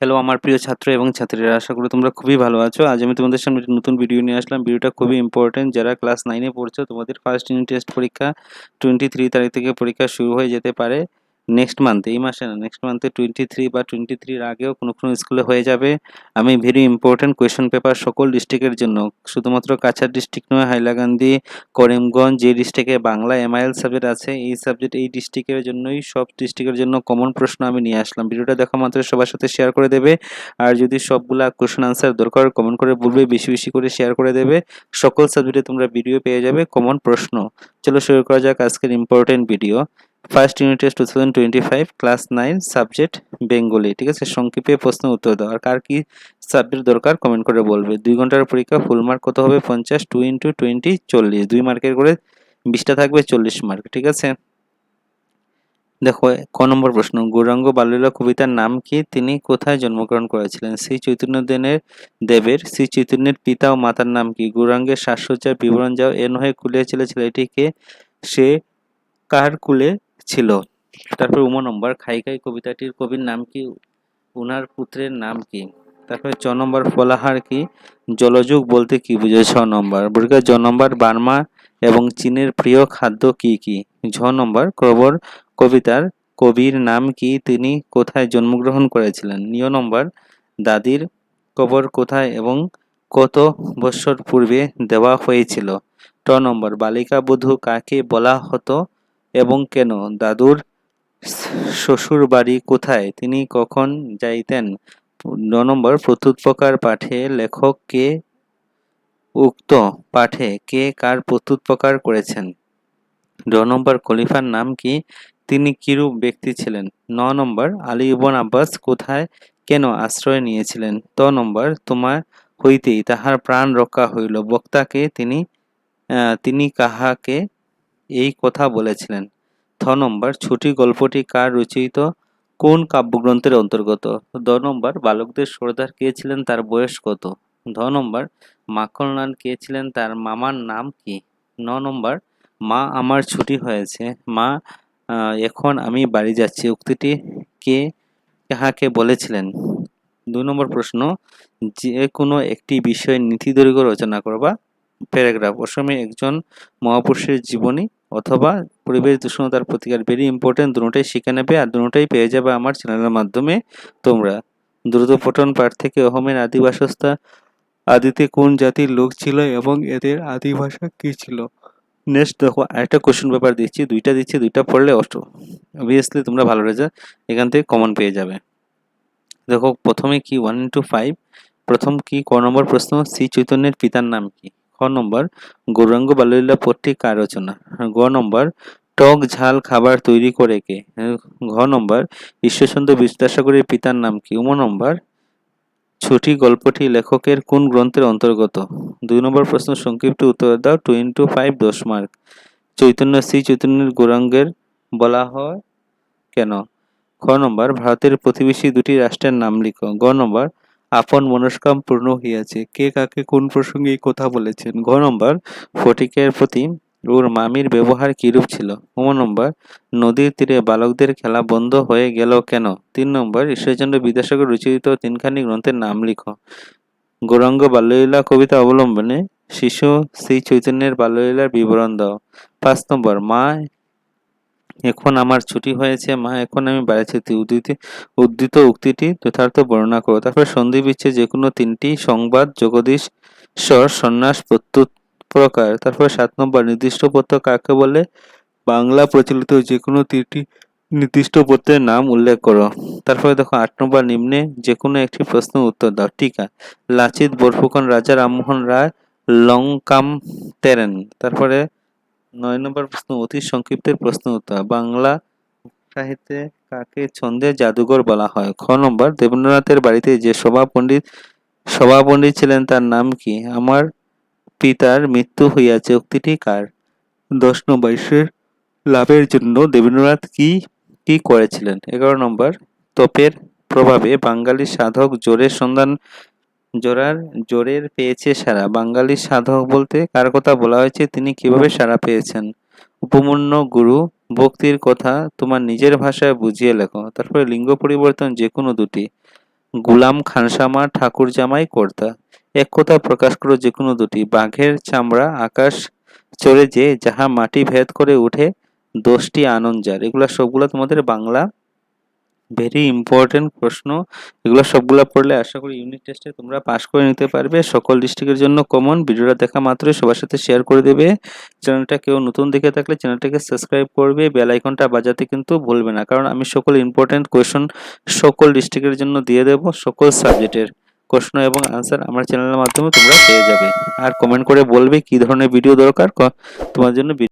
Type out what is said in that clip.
Hello আমার প্রিয় ছাত্র এবং ছাত্রীরা, আশা করি তোমরা খুবই ভালো আছো। আজ আমি তোমাদের সামনে একটা নতুন ভিডিও নিয়ে আসলাম। ভিডিওটা খুবই ইম্পর্টেন্ট। যারা ক্লাস 9 এ পড়ছো, তোমাদের ফার্স্ট ইউনিট টেস্ট পরীক্ষা 23 তারিখ থেকে পরীক্ষা শুরু হয়ে যেতে পারে। নেক্সট মান্থে, এই মাসে না, নেক্সট মান্থে 23 বা 23 এর আগেও কোনো স্কুলে হয়ে যাবে। আমি ভেরি ইম্পর্টেন্ট কোয়েশ্চেন পেপার সকল ডিস্ট্রিক্টের জন্য, শুধুমাত্র কাছাড় ডিস্ট্রিক্ট নয়, হাইলাকান্দি, করিমগঞ্জ, যে ডিস্ট্রিক্টে বাংলা এমআইএল সাবজেক্ট আছে, এই সাবজেক্ট এই ডিস্ট্রিক্টের জন্যই, সব ডিস্ট্রিক্টের জন্য কমন প্রশ্ন আমি নিয়ে আসলাম। ভিডিওটা দেখা মাত্র সবার সাথে শেয়ার করে দেবে। আর যদি সবগুলা কোশ্চেন আনসার দরকার, কমেন্ট করে বলবে, বেশি বেশি করে শেয়ার করে দেবে। সকল সাবজেক্টে তোমরা ভিডিও পেয়ে যাবে কমন প্রশ্ন। চলো শুরু করা যাক আজকের important video. First unit test 2025, class 9, subject Bengali. ঠিক আছে, সংক্ষেপে প্রশ্ন উত্তর দাও। আর কার কি সাবজেক্ট দরকার কমেন্ট করে বলবে। 2 ঘন্টার পরীক্ষা, ফুল মার্ক কত হবে? 50, 2 × 20 40, 2 মার্কের করে 20টা থাকবে, 40 মার্ক। ঠিক আছে, দেখো ক নম্বর প্রশ্ন, গৌরাঙ্গ বাল্যলীলা কবিতার নাম কি? তিনি কোথায় জন্মগ্রহণ করেছিলেন? শ্রী চৈতন্য দেবের শ্রী চৈতন্যের পিতা ও মাতার নাম কি? গৌরাঙ্গের সাজসজ্জার বিবরণ যাও। এ নহে কুলিয়েছিল ছেলেটিকে, সে কার কুলে ছিল? তারপর নম্বর, খাই খাই কবিতাটির কবির নাম কি? উনার পুত্রের নাম কি? তারপরে নম্বর, ফলাহার কি? জলযুগ বলতে কি বুঝে? নম্বর, বর্গের নম্বর, বার্মা এবং চীনের প্রিয় খাদ্য কি কি? নম্বর, কবিতার কবির নাম কি? তিনি কোথায় জন্মগ্রহণ করেছিলেন? নম্বর, দাদির কবর কোথায় এবং কত বছর পূর্বে দেওয়া হয়েছিল? নম্বর, বালিকা বধূ কাকে বলা হতো এবং কেন? দাদুর শ্বশুর বাড়ি কোথায়? তিনি কখন যাইতেন? নম্বর, প্রত্যুৎপকার পাঠে লেখক কে? উক্ত পাঠে কে কার প্রত্যুৎপকার করেছেন? নম্বর, খলিফার নাম কি? তিনি কিরূপ ব্যক্তি ছিলেন? নম্বর, আলী ইবন আব্বাস কোথায় কেন আশ্রয় নিয়েছিলেন? নম্বর, তোমার হইতেই তাহার প্রাণ রক্ষা হইল, বক্তাকে তিনি কাহাকে এই কথা বলেছিলেন? নম্বর, ছুটি গল্পটি কার রচিত? কোন কাব্যগ্রন্থের অন্তর্গত? নম্বর, বালকদের সর্দার কে ছিলেন, তার বয়স কত? নম্বর, মাখনলাল কে ছিলেন, তার মামার নাম কি? নম্বর, মা আমার ছুটি হয়েছে, মা এখন আমি বাড়ি যাচ্ছি, উক্তিটি কে কাহাকে বলেছিলেন? 2 নম্বর প্রশ্ন, যে কোনো একটি বিষয়ের নীতিদৈর্ঘ্য রচনা করবা। প্যারাগ্রাফ, অসমে একজন মহাপুরুষের জীবনী অথবা পরিবেশ দূষণতার প্রতিকার। ভেরি ইম্পর্টেন্ট, দুটোটাই শিখে নেবে আর দুটোটাই পেয়ে যাবে আমার চ্যানেলের মাধ্যমে তোমরা। দ্রুত পঠন পাঠ থেকে, অহমের আদি বাসস্থান, আদিতে কোন জাতির লোক ছিল এবং এদের আদি ভাষা কি ছিল? নেক্সট দেখো, আরেকটা কোশ্চেন পেপার দিচ্ছি, দুইটা পড়লে অবভিয়াসলি তোমরা ভালো রেজাল্ট এখান থেকে কমন পেয়ে যাবে। দেখো প্রথমে কি 1 × 5, প্রথম কি ক নম্বর প্রশ্ন, শ্রী চৈতন্যের পিতার নাম কি? খ নম্বর, গৌরাঙ্গ বাল্যলীলা পট্টি কার রচনা? গ নম্বর, টক ঝাল খাবার তৈরি করে কে? ঘ নম্বর, ঈশ্বরচন্দ্র বিদ্যাসাগরের পিতার নাম কি? নম্বর, ছুটি গল্পটি লেখকের কোন গ্রন্থের অন্তর্গত? 2 নম্বর প্রশ্ন, সংক্ষিপ্ত উত্তর দাও। 2 × 5 10 মার্ক। শ্রী চৈতন্যের গৌরাঙ্গের বলা হয় কেন? খ নম্বর, ভারতের প্রতিবেশী দুটি রাষ্ট্রের নাম লিখো। গ নম্বর, আপন মনস্কাম পূর্ণ হইয়াছে, কে কাকে কোন প্রসঙ্গে এই কথা বলেছেন? ঘ নম্বর, ফটিকের প্রতি ওর মামির ব্যবহার কিরূপ ছিল? নম্বর, নদীর তীরে বালকদের খেলা বন্ধ হয়ে গেল কেন? 3 নম্বর, ঈশ্বরচন্দ্র বিদ্যাসাগর রচিত তিনখানি গ্রন্থের নাম লিখো। গৌরাঙ্গ বাল্যলীলা কবিতা অবলম্বনে শিশু শ্রী চৈতন্যের বাল্যলীলার বিবরণ দাও। 5 নম্বর, মা এখন আমার ছুটি হয়েছে, মা এখন আমি বাড়ি যেতে, উদ্ধৃত উক্তিটি যথার্থ বর্ণনা করো। তারপর সন্ধি বিচ্ছেদ যে কোনো 3টি, সংবাদ, জগদীশ স্বর, সন্ন্যাস, প্রত্যুত প্রকার। তারপর 7 নম্বর, নির্দিষ্ট পত্র কাকে বলে? বাংলা প্রচলিত যে কোনো 3টি নির্দিষ্ট পত্রের নাম উল্লেখ করো। তারপরে দেখো 8 নম্বর, নিম্নে যে কোনো একটি প্রশ্ন উত্তর দাও। টিকা, লাচিত বরফুকন, রাজা রামমোহন রায়, লঙ্কাম তেরেন। তারপরে 9 নম্বর প্রশ্ন, অতি সংক্ষিপ্তের প্রশ্ন উত্তর। বাংলা সাহিত্যে কাকে ছন্দের জাদুঘর বলা হয়? খ নম্বর, দেবেন্দ্রনাথের বাড়িতে যে সভাপণ্ডিত ছিলেন তার নাম কি? আমার পিতার মৃত্যু হইয়াছে, উক্তিটি কার? 10 নম্বর, ঈশ্বর লাভের জন্য দেবেন্দ্রনাথ কি কি করেছিলেন? 11 নম্বর, তপের প্রভাবে বাঙালি সাধক জোরের পেয়েছে সারা। বাঙালি সাধক বলতে কার কথা বলা হয়েছে? তিনি কিভাবে সারা পেয়েছেন? উপমন্য গুরু ভক্তির কথা তোমার নিজের ভাষায় বুঝিয়ে লেখো। তারপরে লিঙ্গ পরিবর্তন যে কোনো 2টি। গুলাম খানসামা ঠাকুর জামাই কর্তা। এক কথা প্রকাশ করো যে কোনো দুটি। বাঘের চামড়া আকাশ চড়ে যে যাহা মাটি ভেদ করে উঠে দোষটি আনন্দ যার। এগুলা সবগুলা তোমাদের বাংলা ভেরি ইম্পর্টেন্ট প্রশ্ন। এগুলো সবগুলা পড়লে আশা করি ইউনিট টেস্টে তোমরা পাস করে নিতে পারবে। সকল ডিস্ট্রিক্টের জন্য কমন। ভিডিওটা দেখা মাত্রই সবার সাথে শেয়ার করে দেবে। চ্যানেলটা কেউ নতুন দেখে থাকলে চ্যানেলটাকে সাবস্ক্রাইব করবে, বেল আইকনটা বাজাতে কিন্তু ভুলবে না, কারণ আমি সকল ইম্পর্টেন্ট কোয়েশন সকল ডিস্ট্রিক্টের জন্য দিয়ে দেবো। সকল সাবজেক্টের প্রশ্ন এবং আনসার আমার চ্যানেলের মাধ্যমে তোমরা পেয়ে যাবে। আর কমেন্ট করে বলবে কি ধরনের ভিডিও দরকার তোমার জন্য।